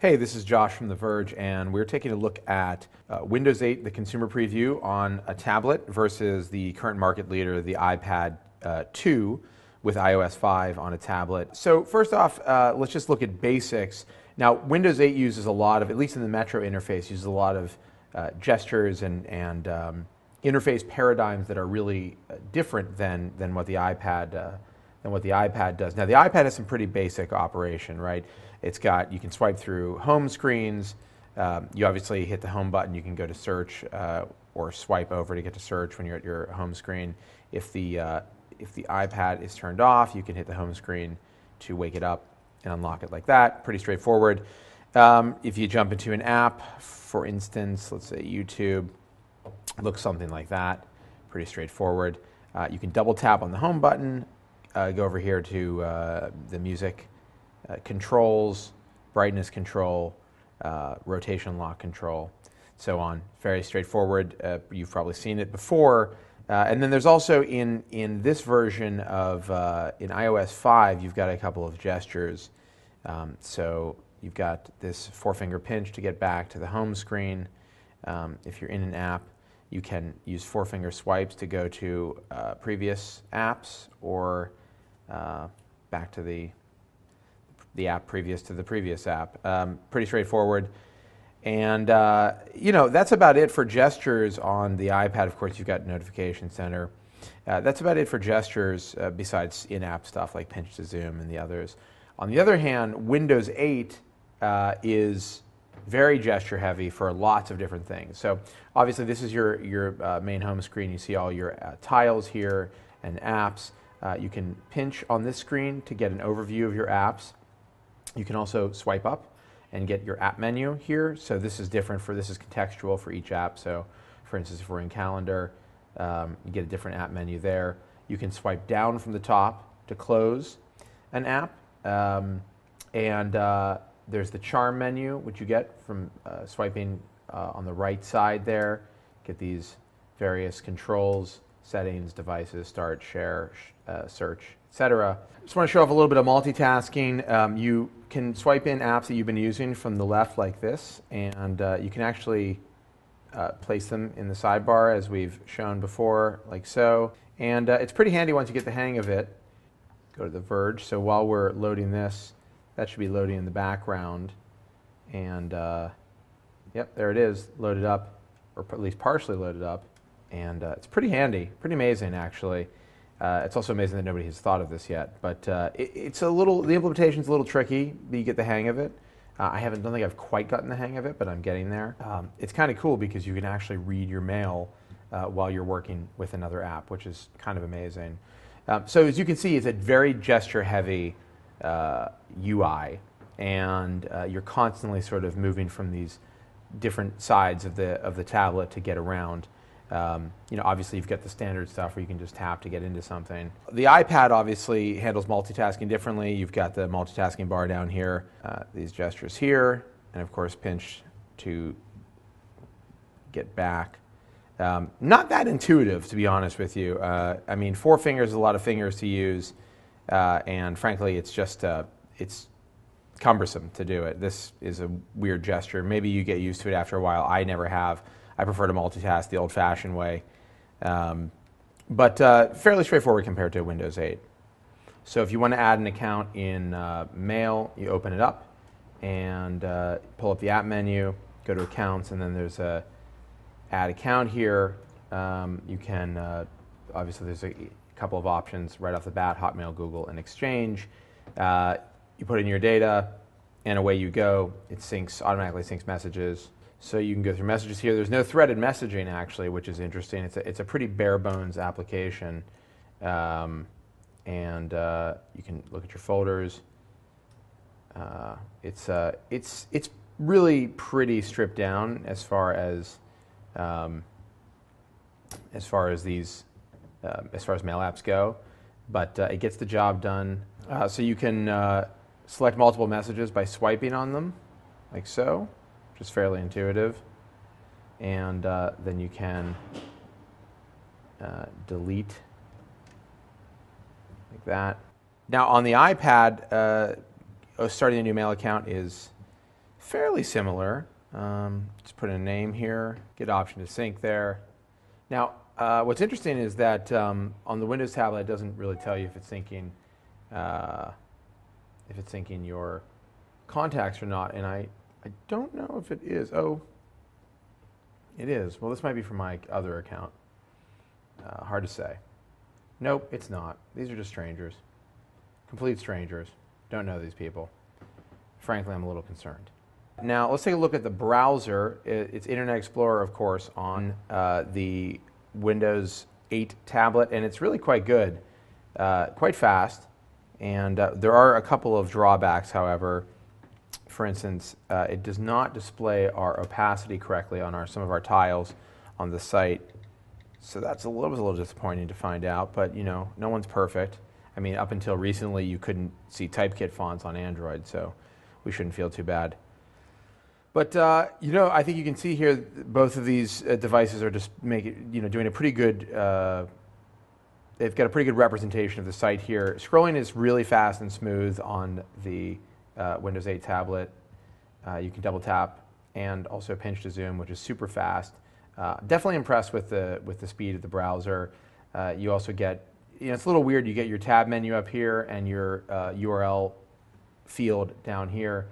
Hey, this is Josh from The Verge, and we're taking a look at Windows 8, the consumer preview on a tablet versus the current market leader, the iPad 2 with iOS 5 on a tablet. So first off, let's just look at basics. Now, Windows 8 uses a lot of, at least in the Metro interface, uses a lot of gestures and interface paradigms that are really different than what the iPad does. Now, the iPad has some pretty basic operation, right? It's got, you can swipe through home screens. You obviously hit the home button, you can go to search or swipe over to get to search when you're at your home screen. If the iPad is turned off, you can hit the home screen to wake it up and unlock it like that. Pretty straightforward. If you jump into an app, for instance, let's say YouTube, looks something like that. Pretty straightforward. You can double tap on the home button, go over here to the music controls, brightness control, rotation lock control, so on. Very straightforward. You've probably seen it before. And then there's also in this version of in iOS 5, you've got a couple of gestures. So you've got this four-finger pinch to get back to the home screen. If you're in an app, you can use four-finger swipes to go to previous apps or back to the app previous to the previous app. Pretty straightforward. And that's about it for gestures on the iPad. Of course, you've got Notification Center. That's about it for gestures besides in-app stuff like pinch to zoom and the others. On the other hand, Windows 8 is very gesture heavy for lots of different things. So obviously this is your main home screen. You see all your tiles here and apps. You can pinch on this screen to get an overview of your apps. You can also swipe up and get your app menu here. So this is different this is contextual for each app. So for instance, if we're in Calendar, you get a different app menu there. You can swipe down from the top to close an app. There's the charm menu, which you get from swiping on the right side there. Get these various controls, settings, devices, start, share, search, etc. Just want to show off a little bit of multitasking. You can swipe in apps that you've been using from the left like this, and you can actually place them in the sidebar as we've shown before, like so. And it's pretty handy once you get the hang of it. Go to The Verge. So while we're loading this, that should be loading in the background. And yep, there it is, loaded up, or at least partially loaded up. And it's pretty handy, pretty amazing actually. It's also amazing that nobody has thought of this yet, but the implementation's a little tricky, but you get the hang of it. I don't think I've quite gotten the hang of it, but I'm getting there. It's kind of cool because you can actually read your mail while you're working with another app, which is kind of amazing. So as you can see, it's a very gesture-heavy UI, and you're constantly sort of moving from these different sides of the tablet to get around. Obviously you've got the standard stuff where you can just tap to get into something. The iPad obviously handles multitasking differently. You've got the multitasking bar down here, these gestures here, and of course pinch to get back. Not that intuitive, to be honest with you. I mean, 4 fingers is a lot of fingers to use, and frankly it's just it's cumbersome to do it. This is a weird gesture. Maybe you get used to it after a while. I never have. I prefer to multitask the old-fashioned way, but fairly straightforward compared to Windows 8. So if you want to add an account in Mail, you open it up and pull up the app menu, go to Accounts, and then there's a Add Account here. You can, obviously there's a couple of options right off the bat, Hotmail, Google, and Exchange. You put in your data, and away you go. It automatically syncs messages. So you can go through messages here. There's no threaded messaging, actually, which is interesting. It's a pretty bare-bones application. You can look at your folders. It's really pretty stripped down as far as mail apps go, but it gets the job done. So you can select multiple messages by swiping on them, like so. Which is fairly intuitive, and then you can delete like that. Now on the iPad, starting a new mail account is fairly similar. Just put in a name here, get option to sync there. Now, what's interesting is that on the Windows tablet, it doesn't really tell you if it's syncing your contacts or not, and I don't know if it is. Oh, it is. Well, this might be from my other account. Hard to say. Nope, it's not. These are just strangers. Complete strangers. Don't know these people. Frankly, I'm a little concerned. Now, let's take a look at the browser. It's Internet Explorer, of course, on the Windows 8 tablet, and it's really quite good, quite fast. And there are a couple of drawbacks, however. For instance, it does not display our opacity correctly on some of our tiles on the site. So that was a little disappointing to find out, but no one's perfect. I mean, up until recently, you couldn't see TypeKit fonts on Android, so we shouldn't feel too bad. But I think you can see here both of these devices are just doing a pretty good. They've got a pretty good representation of the site here. Scrolling is really fast and smooth on the Windows 8 tablet. You can double tap and also pinch to zoom, which is super fast. Definitely impressed with the speed of the browser. You also get, it's a little weird. You get your tab menu up here and your URL field down here.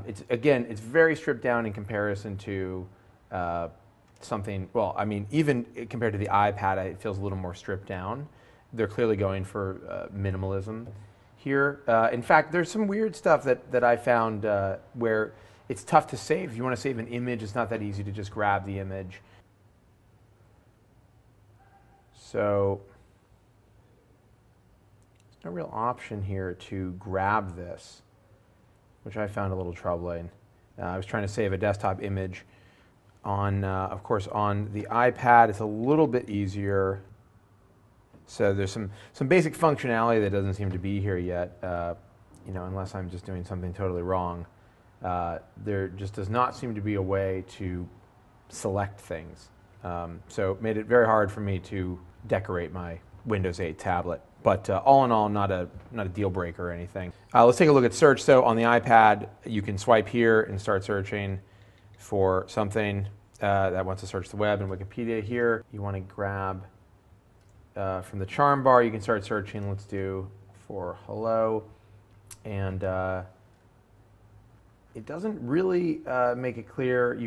It's very stripped down in comparison to something. Well, I mean, even compared to the iPad, it feels a little more stripped down. They're clearly going for minimalism here. In fact, there's some weird stuff that I found where it's tough to save. If you want to save an image, it's not that easy to just grab the image. So there's no real option here to grab this, which I found a little troubling. I was trying to save a desktop image on, of course, on the iPad. It's a little bit easier. So there's some basic functionality that doesn't seem to be here yet, unless I'm just doing something totally wrong. There just does not seem to be a way to select things. So it made it very hard for me to decorate my Windows 8 tablet. But all in all, not a deal breaker or anything. Let's take a look at search. So on the iPad, you can swipe here and start searching for something that wants to search the web. And Wikipedia here, you want to grab from the charm bar, you can start searching. Let's do for hello. And it doesn't really make it clear.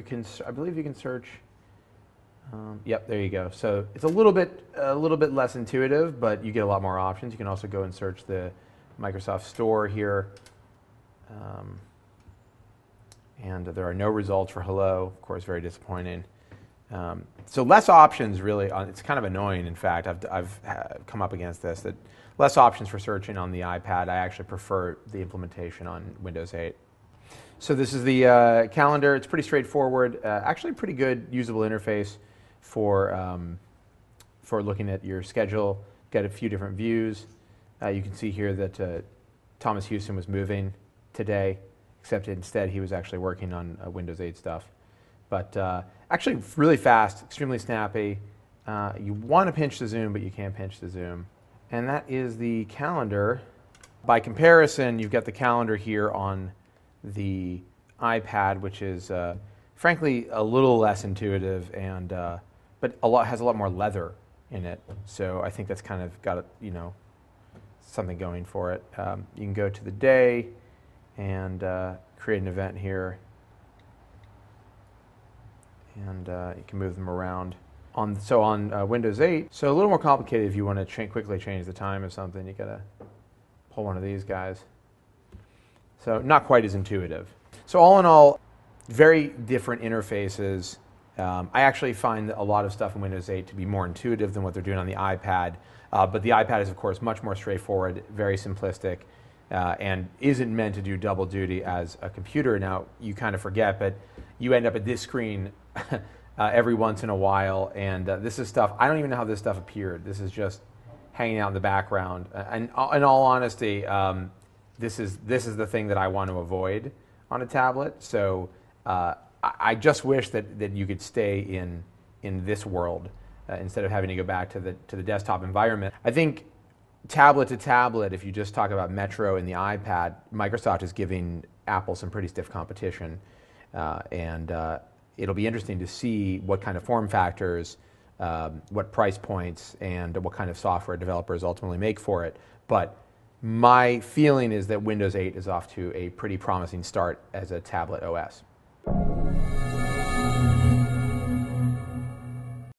I believe you can search. Yep, there you go. So it's a little bit less intuitive, but you get a lot more options. You can also go and search the Microsoft Store here, and there are no results for hello. Of course, very disappointing. So less options, really. It's kind of annoying. In fact, I've come up against this, that less options for searching on the iPad. I actually prefer the implementation on Windows 8. So this is the calendar. It's pretty straightforward. Actually, pretty good usable interface for looking at your schedule. Got a few different views. You can see here that Thomas Houston was moving today, except instead he was actually working on Windows 8 stuff. But actually really fast, extremely snappy. You want to pinch to zoom, but you can't pinch to zoom. And that is the calendar. By comparison, you've got the calendar here on the iPad, which is frankly a little less intuitive, and but has a lot more leather in it. So I think that's kind of got something going for it. You can go to the day and create an event here, and you can move them around. On Windows 8, so a little more complicated if you want to quickly change the time of something. You gotta pull one of these guys. So not quite as intuitive. So all in all, very different interfaces. I actually find a lot of stuff in Windows 8 to be more intuitive than what they're doing on the iPad. But the iPad is, of course, much more straightforward, very simplistic, and isn't meant to do double duty as a computer. Now, you kind of forget, but you end up at this screen every once in a while, and this is stuff, I don't even know how this stuff appeared. This is just hanging out in the background. And in all honesty, this is the thing that I want to avoid on a tablet. So I just wish that you could stay in this world instead of having to go back to the desktop environment. I think tablet to tablet, if you just talk about Metro and the iPad, Microsoft is giving Apple some pretty stiff competition. and it'll be interesting to see what kind of form factors, what price points, and what kind of software developers ultimately make for it. But my feeling is that Windows 8 is off to a pretty promising start as a tablet OS.